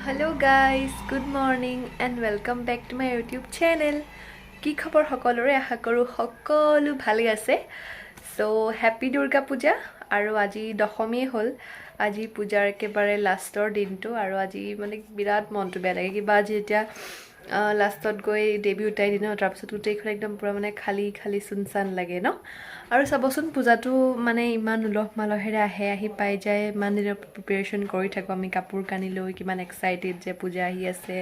Hello guys, good morning and welcome back to my YouTube channel. কি খবৰ সকলোৰে আশা কৰো সকলো ভালে আছে। So happy Durga Puja আৰু আজি দশমী হ'ল। আজি পূজাৰ একেবাৰে লাষ্টৰ দিনটো আৰু আজি মানে বিৰাট মনটো বেয়া লাগে কিবা আজি এতিয়া লাষ্টত গৈ দেবী উঠাই দিন তাৰ পিছত গোটেইখন একদম পুৰা মানে খালি খালি সুনসান লাগে ন। আৰু চাবচোন পূজাটো মানে ইমান উলহ মালহেৰে আহি পাই যায় ইমান দিনৰ প্ৰিপাৰেচন কৰি থাকো আমি কাপোৰ কানি লৈ কিমান এক্সাইটেড যে পূজা আহি আছে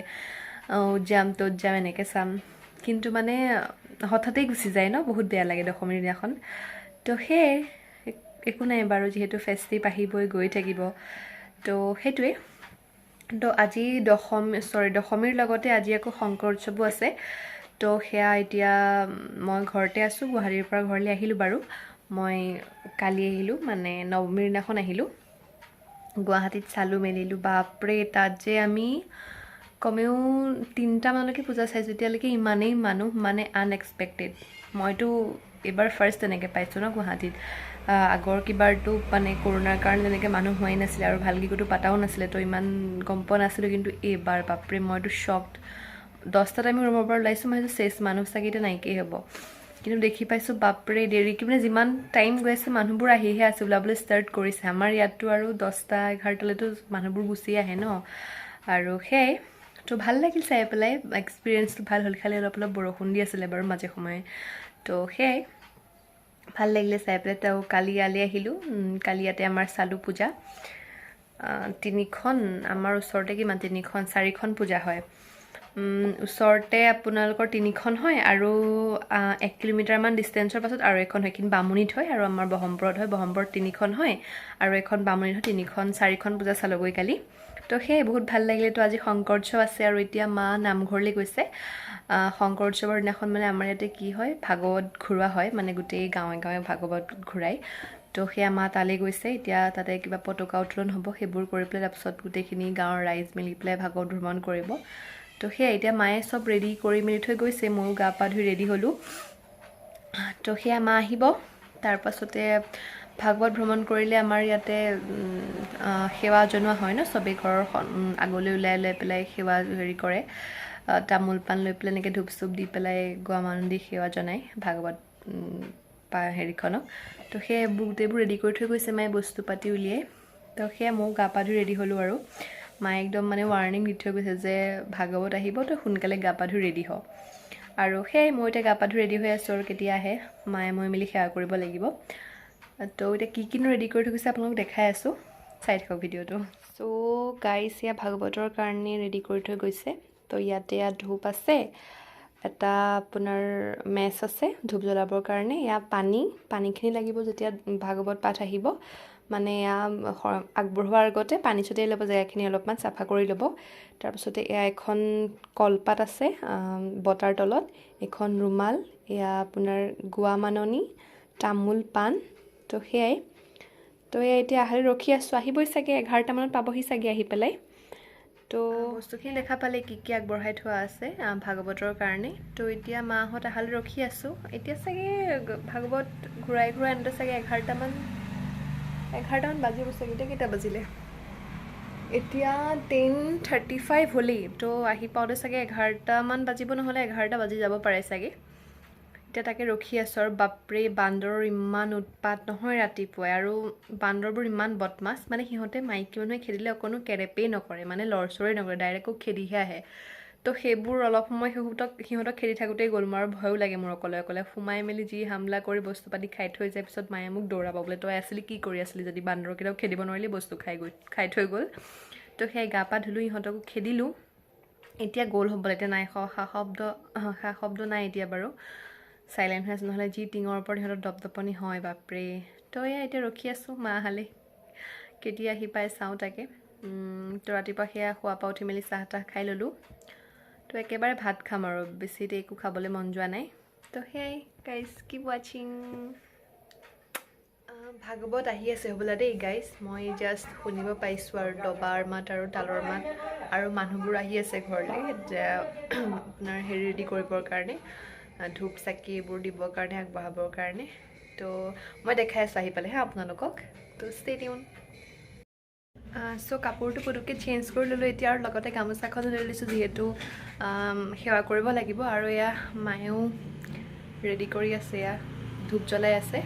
যাম তত যাম এনেকৈ চাম কিন্তু মানে হঠাতেই গুচি যায় ন বহুত বেয়া লাগে দশমীৰ দিনাখন তো সেই একো নাই বাৰু যেহেতু ফেষ্টিভ আহিবই গৈ থাকিব তো সেইটোৱে তো আজি দশমীৰ লগতে আজি আকৌ শংকৰ উৎসৱো আছে তো সেয়া এতিয়া মই ঘৰতে আছোঁ গুৱাহাটীৰ পৰা ঘৰলৈ আহিলোঁ বাৰু মই কালি আহিলোঁ মানে নৱমীৰ দিনাখন আহিলোঁ গুৱাহাটীত চালোঁ মেলিলোঁ বাপৰে তাত যে আমি কমেও 3টা মানলৈকে পূজা চাইছোঁ এতিয়ালৈকে ইমানেই মানুহ মানে আনএক্সপেক্টেড মইতো এবাৰ ফাৰ্ষ্ট তেনেকৈ পাইছোঁ ন গুৱাহাটীত আগৰ কিবাৰটো মানে কৰোণাৰ কাৰণে তেনেকৈ মানুহ হোৱাই নাছিলে আৰু ভালকৈ ক'তো পাতাও নাছিলে তো ইমান গম পোৱা নাছিলোঁ কিন্তু এইবাৰ বাপৰে মইতো শ্বকড 10টাত আমি ৰুমৰ পৰা ওলাইছোঁ মই চেছ মানুহ চাগে এতিয়া নাইকিয়াই হ'ব কিন্তু দেখি পাইছোঁ বাপৰে দেৰিকৈ মানে যিমান টাইম গৈ আছে মানুহবোৰ আহিহে আছে ওলাবলৈ ষ্টাৰ্ট কৰিছে আমাৰ ইয়াততো আৰু 10টা 11টালৈতো মানুহবোৰ গুচি আহে ন আৰু সেয়াই তো ভাল লাগিল চাই পেলাই এক্সপিৰিয়েঞ্চটো ভাল হ'ল খালি অলপ অলপ বৰষুণ দি আছিলে বাৰু মাজে সময়ে তো সেয়াই ভাল লাগিলে চাই পেলাই তো কালি ইয়ালৈ আহিলোঁ কালি ইয়াতে আমাৰ চালু পূজা 3খন আমাৰ ওচৰতে কিমান 3খন 4খন পূজা হয় ওচৰতে আপোনালোকৰ 3খন হয় আৰু 1 কিলোমিটাৰমান ডিষ্টেঞ্চৰ পাছত আৰু এখন হয় কিন্তু বামুণীত হয় আৰু আমাৰ বহমপুৰত হয় বহমপুৰত 3খন হয় আৰু এখন বামুণীত হয় 3খন 4খন পূজা চালোগৈ কালি তো সেই বহুত ভাল লাগিলে তো আজি শংকৰ উৎসৱ আছে আৰু এতিয়া মা নামঘৰলৈ গৈছে শংকৰ উৎসৱৰ দিনাখন মানে আমাৰ ইয়াতে কি হয় ভাগৱত ঘূৰোৱা হয় মানে গোটেই গাঁৱে গাঁৱে ভাগৱত ঘূৰাই তো সেয়া মা তালৈ গৈছে এতিয়া তাতে কিবা পতাকা উত্তোলন হ'ব সেইবোৰ কৰি পেলাই তাৰপিছত গোটেইখিনি গাঁৱৰ ৰাইজ মিলি পেলাই ভাগৱত ভ্ৰমণ কৰিব তো সেয়া এতিয়া মায়ে চব ৰেডি কৰি মেলি থৈ গৈছে ময়ো গা পা ধুই ৰেডি হ'লোঁ তো সেয়া মা আহিব তাৰপাছতে ভাগৱত ভ্ৰমণ কৰিলে আমাৰ ইয়াতে সেৱা জনোৱা হয় ন চবেই ঘৰৰ আগলৈ ওলাই পেলাই সেৱা হেৰি কৰে তামোল পাণ লৈ পেলাই এনেকৈ ধূপ চুপ দি পেলাই গোৱা মানুহ দি সেৱা জনায় ভাগৱত হেৰিখনক তো সেই গোটেইবোৰ ৰেডি কৰি থৈ গৈছে মায়ে বস্তু পাতি উলিয়াই তো সেয়া ময়ো গা পা ধুই ৰেডি হ'লোঁ আৰু মায়ে একদম মানে ৱাৰ্ণিং দি থৈ গৈছে যে ভাগৱত আহিব তো সোনকালে গা পা ধুই ৰেডি হ আৰু সেয়াই মই এতিয়া গা পা ধুই ৰেডি হৈ আছোঁ আৰু কেতিয়া আহে মায়ে মই মিলি সেৱা কৰিব লাগিব তো এতিয়া কি কিনো ৰেডি কৰি থৈ গৈছে আপোনালোকক দেখাই আছোঁ চাই থাকক ভিডিঅ'টো চ' গাইছ এয়া ভাগৱতৰ কাৰণে ৰেডি কৰি থৈ গৈছে তো ইয়াতে ধূপ আছে এটা আপোনাৰ মেচ আছে ধূপ জ্বলাবৰ কাৰণে এয়া পানীখিনি লাগিব যেতিয়া ভাগৱত পাঠ আহিব মানে এয়া আগবঢ়োৱাৰ আগতে পানী ছটিয়াই ল'ব জেগাখিনি অলপমান চাফা কৰি ল'ব তাৰপিছতে এয়া এখন কলপাত আছে বটাৰ তলত এখন ৰুমাল এয়া আপোনাৰ গুৱা মাননি তামোল পাণ তো সেয়াই তো এয়া এতিয়া আহি ৰখি আছোঁ আহিবই চাগে 11টা মানত পাবহি চাগে আহি পেলাই তো বস্তুখিনি দেখা পালে কি কি আগবঢ়াই থোৱা আছে ভাগৱতৰ কাৰণে তো এতিয়া মাহঁত আহালৈ ৰখি আছোঁ এতিয়া চাগে ভাগৱত ঘূৰাই আনোতে চাগে 11টামান বাজিব চাগে এতিয়া কেইটা বাজিলে এতিয়া 10:35 হ'লেই তো আহি পাওঁতে চাগে 11টামান বাজিব নহ'লে 11টা বাজি যাব পাৰে চাগে এতিয়া তাকে ৰখি আছোঁ আৰু বাপৰে বান্দৰৰ ইমান উৎপাত নহয় ৰাতিপুৱাই আৰু বান্দৰবোৰ ইমান বদমাছ মানে সিহঁতে মাইকী মানুহে খেদিলে অকণো কেৰেপেই নকৰে মানে লৰচৰেই নকৰে ডাইৰেক্ট খেদিহে আহে তো সেইবোৰ অলপ সময় সিহঁতক খেদি থাকোঁতেই গ'ল মোৰ আৰু ভয়ো লাগে মোৰ অকলে সোমাই মেলি যি হামলা কৰি বস্তু পাতি খাই থৈ যায় পিছত মায়ে মোক দৌৰাব বোলে তই আছিলি কি কৰি আছিলি যদি বান্দৰকেইটাও খেদিব নোৱাৰিলি বস্তু খাই থৈ গ'ল তো সেই গা পা ধুলোঁ সিহঁতকো খেদিলোঁ এতিয়া গ'ল হ'বলৈ এতিয়া নাই সা শব্দ নাই এতিয়া বাৰু চাইলেণ্ট হৈ আছে নহ'লে যি টিঙৰ ওপৰত সিহঁতৰ দপদপনি হয় বাপৰে তো এয়া এতিয়া ৰখি আছোঁ মা হালে কেতিয়া আহি পাই চাওঁ তাকে তো ৰাতিপুৱা সেয়া খোৱা পা উঠি মেলি চাহ তাহ খাই ল'লোঁ তো একেবাৰে ভাত খাম আৰু বেছি একো খাবলৈ মন যোৱা নাই তো সেয়াই গাইজ কিপ ৱাচিং ভাগৱত আহি আছে হ'বলা দেই গাইজ মই জাষ্ট শুনিব পাইছোঁ আৰু দবাৰ মাত আৰু তালৰ মাত আৰু মানুহবোৰ আহি আছে ঘৰলৈ আপোনাৰ হেৰি ৰেডি কৰিবৰ কাৰণে ধূপ চাকি এইবোৰ দিবৰ কাৰণে আগবঢ়াবৰ কাৰণে তো মই দেখাই আছোঁ আহি পালে হা আপোনালোকক তো ষ্টে টিউন সো কাপোৰটো পুতুককৈ চেঞ্জ কৰি ল'লোঁ এতিয়া আৰু লগতে গামোচাখন লৈ লৈছোঁ যিহেতু সেৱা কৰিব লাগিব আৰু এয়া মায়েও ৰেডি কৰি আছে এয়া ধূপ জ্বলাই আছে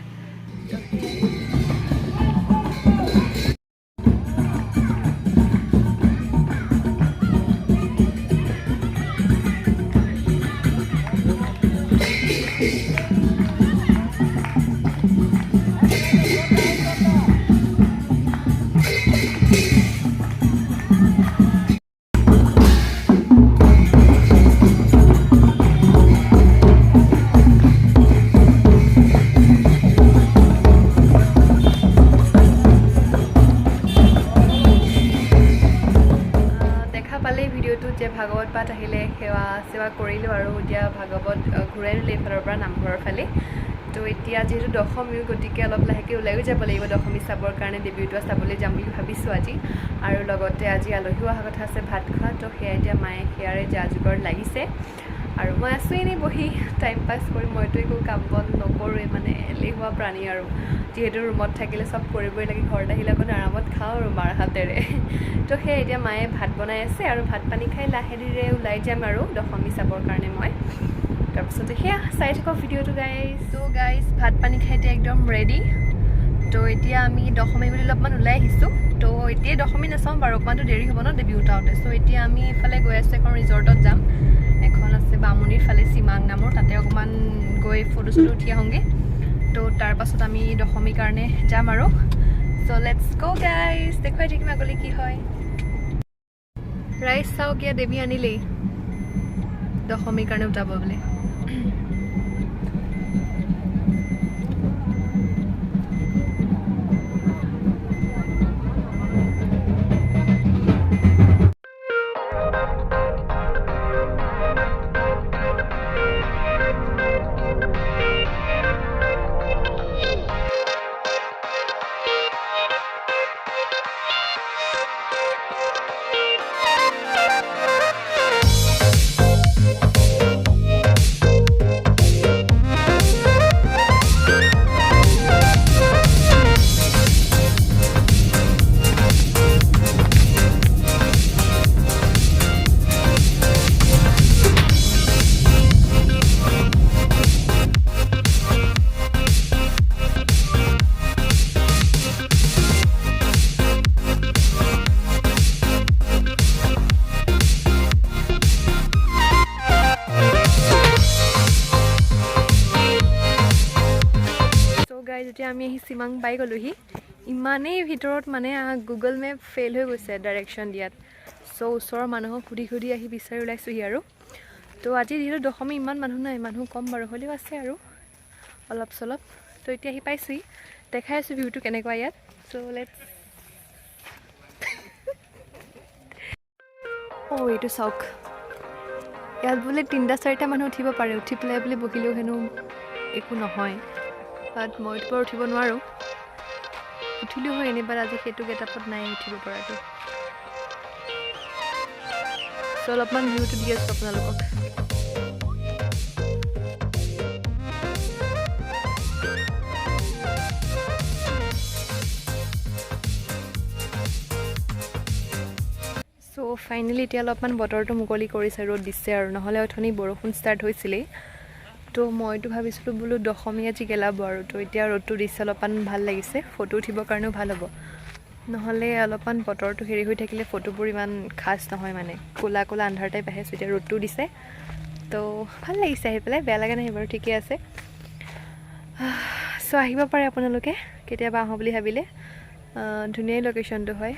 যে ভাগৱত পাঠ আহিলে সেৱা সেৱা কৰিলোঁ আৰু এতিয়া ভাগৱত ঘূৰাই নিলোঁ এইফালৰ পৰা নামঘৰৰ ফালে তো এতিয়া যিহেতু দশমী গতিকে অলপ লাহেকৈ ওলাইও যাব লাগিব দশমী চাবৰ কাৰণে দেৱী উটোৱা চাবলৈ যাম বুলি ভাবিছোঁ আজি আৰু লগতে আজি আলহীও অহা কথা আছে ভাত খোৱা তো সেয়া এতিয়া মায়ে সেয়াৰে যা যোগাৰ লাগিছে আৰু মই আছোঁ এনেই বহি টাইম পাছ কৰি মইতো একো কাম বন নকৰোঁৱে মানে এলেহুৱা প্ৰাণী আৰু যিহেতু ৰুমত থাকিলে চব কৰিবই লাগে ঘৰত আহিলে অকণ আৰামত খাওঁ আৰু মাৰ হাতেৰে তো সেয়া এতিয়া মায়ে ভাত বনাই আছে আৰু ভাত পানী খাই লাহে ধীৰে ওলাই যাম আৰু দশমী চাবৰ কাৰণে মই তাৰপিছতে সেয়া চাই থাকক ভিডিঅ'টো গাইজ তো গাইজ ভাত পানী খাই এতিয়া একদম ৰেডি তো এতিয়া আমি দশমী বুলি অলপমান ওলাই আহিছোঁ তো এতিয়াই দশমী নাচাওঁ বাৰু অকণমানতো দেৰি হ'ব ন দেৱী উঠাওঁতে চ' এতিয়া আমি এইফালে গৈ আছোঁ এখন ৰিজৰ্টত যাম এখন আছে বামুণীৰ ফালে চিমাং নামৰ তাতে অকণমান গৈ ফটো চটো উঠি আহোঁগৈ তো তাৰ পাছত আমি দশমীৰ কাৰণে যাম আৰু চ' লেটছ গ' গাইজ দেখুৱাই থাকিম আগলৈ কি হয় ৰাইজ চাওক ইয়াত দেৱী আনিলেই দশমীৰ কাৰণে উঠাব বোলে যেতিয়া আমি আহি চিমাং পাই গ'লোহি ইমানেই ভিতৰত মানে গুগল মেপ ফেইল হৈ গৈছে ডাইৰেকশ্যন দিয়াত চ' ওচৰৰ মানুহক সুধি সুধি আহি বিচাৰি ওলাইছোঁহি আৰু তো আজি যিহেতু দশমী ইমান মানুহ নাই মানুহ কম বাৰু হ'লেও আছে আৰু অলপ চলপ তো এতিয়া আহি পাইছোঁহি দেখাই আছোঁ ভিউটো কেনেকুৱা ইয়াত চ' লেটছ অঁ এইটো চাওক ইয়াত বোলে 3-4টা মানুহ উঠিব পাৰে উঠি পেলাই বোলে বহিলেও হেনো একো নহয় বাট মইতো বাৰু উঠিব নোৱাৰোঁ উঠিলেও হয় এনেই বাট আজি সেইটো গেটআপত নাই উঠিব পৰাটো চ' অলপমান ভিউটো দি আছোঁ আপোনালোকক চ' ফাইনেলি এতিয়া অলপমান বতৰটো মুকলি কৰিছে ৰ'দ দিছে আৰু নহ'লে অথনি বৰষুণ ষ্টাৰ্ট হৈছিলেই তো মইতো ভাবিছিলোঁ বোলো দশমী আজি গেলাব আৰু তো এতিয়া ৰ'দটো দিছে অলপমান ভাল লাগিছে ফটো উঠিবৰ কাৰণেও ভাল হ'ব নহ'লে অলপমান বতৰটো হেৰি হৈ থাকিলে ফটোবোৰ ইমান খাচ নহয় মানে ক'লা ক'লা আন্ধাৰ টাইপ আহে এতিয়া ৰ'দটো দিছে তো ভাল লাগিছে আহি পেলাই বেয়া লগা নাই বাৰু ঠিকে আছে চ' আহিব পাৰে আপোনালোকে কেতিয়াবা আহোঁ বুলি ভাবিলে ধুনীয়াই লোকেশ্যনটো হয়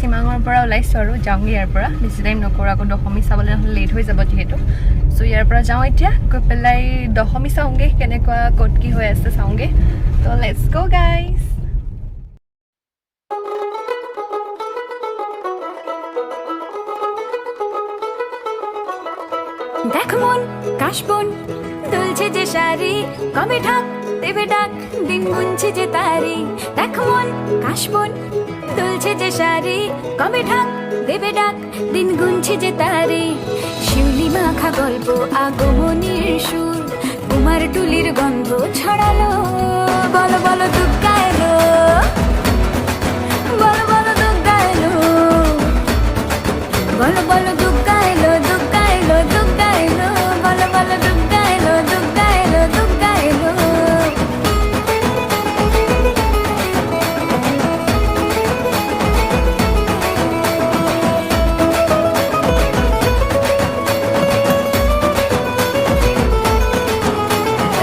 চিমাঙৰ পৰা ওলাইছোঁ আৰু যাওঁগৈ ইয়াৰ পৰা বেছি টাইম নকৰোঁ আকৌ দশমী চাবলৈ নহ'লে লেট হৈ যাব যিহেতু চ' ইয়াৰ পৰা যাওঁ এতিয়া গৈ পেলাই দশমী চাওঁগৈ কেনেকুৱা ক'ত কি হৈ আছে চাওঁগৈ ত' লেটছ গ' গাইজ দেখ মন কাশবন দুলছে যে শাড়ি কবে ঢাক দেবে ডাক দিন গুনছে যে তারি দেখ মন কাশবন দুলছে যে শাড়ি কবে ঢাক দেবে ডাক দিন গুনছে যে তারি শিউলি মাখা গল্প আগমনীর সুর তোমার টুলির গন্ধ ছড়ালো বলো বলো দুগ্গা এলো বলো বলো দুগ্গা এলো বলো বলো দুগ্গা এলো দুগ্গা এলো দুগ্গা এলো বলো বলো দুগ্গা এলো দুগ্গা এলো দুগ্গা এলো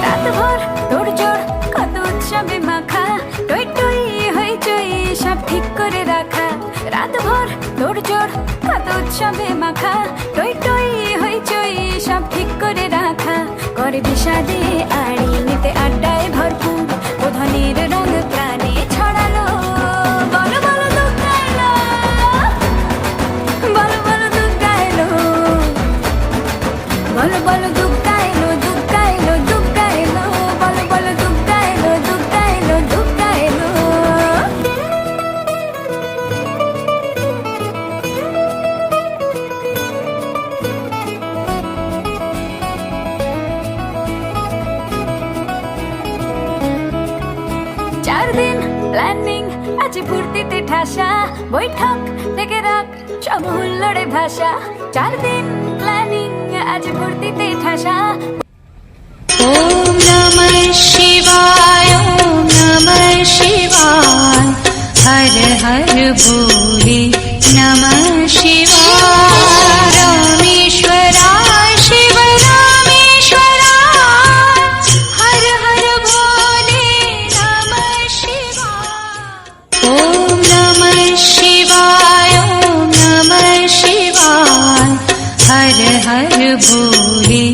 রাত ভর তোড়জোড় কত উৎসবে মাখা টই টই হইচই সব ঠিক করে রাখা রাত ভর তোড়জোড় কত উৎসবে মাখা টই টই হইচই সব ঠিক করে রাখা করে বিষাদে আড়ি নিতে আড্ডায় ভরপুর প্রধানের রঙ প্রাণে ছড়ালো বলো বলো দুগ্গা এলো বলো বলো দুগ্গা এলো বলো বলো দুগ্গা এলো দুগ্গা এলো দুগ্গা এলো বলো বলো দুগ্গা এলো দুগ্গা এলো দুগ্গা এলো 4 দিন প্ল্যানিং আজ ফুর্তিতে ঠাসা বৈঠক থেকে রাখ সব হুল্লোড়ে ভাষা 4 দিন প্ল্যানিং আজ ফুর্তিতে ঠাসা ओम नमः शिवाय ओम नमः शिवाय हर हर भोले नमः शिवाय रामेश्वराय शिव रामेश्वराय हर हर भोले नमः शिवाय ओम नमः शिवाय ओम नमः शिवाय हर हर भोले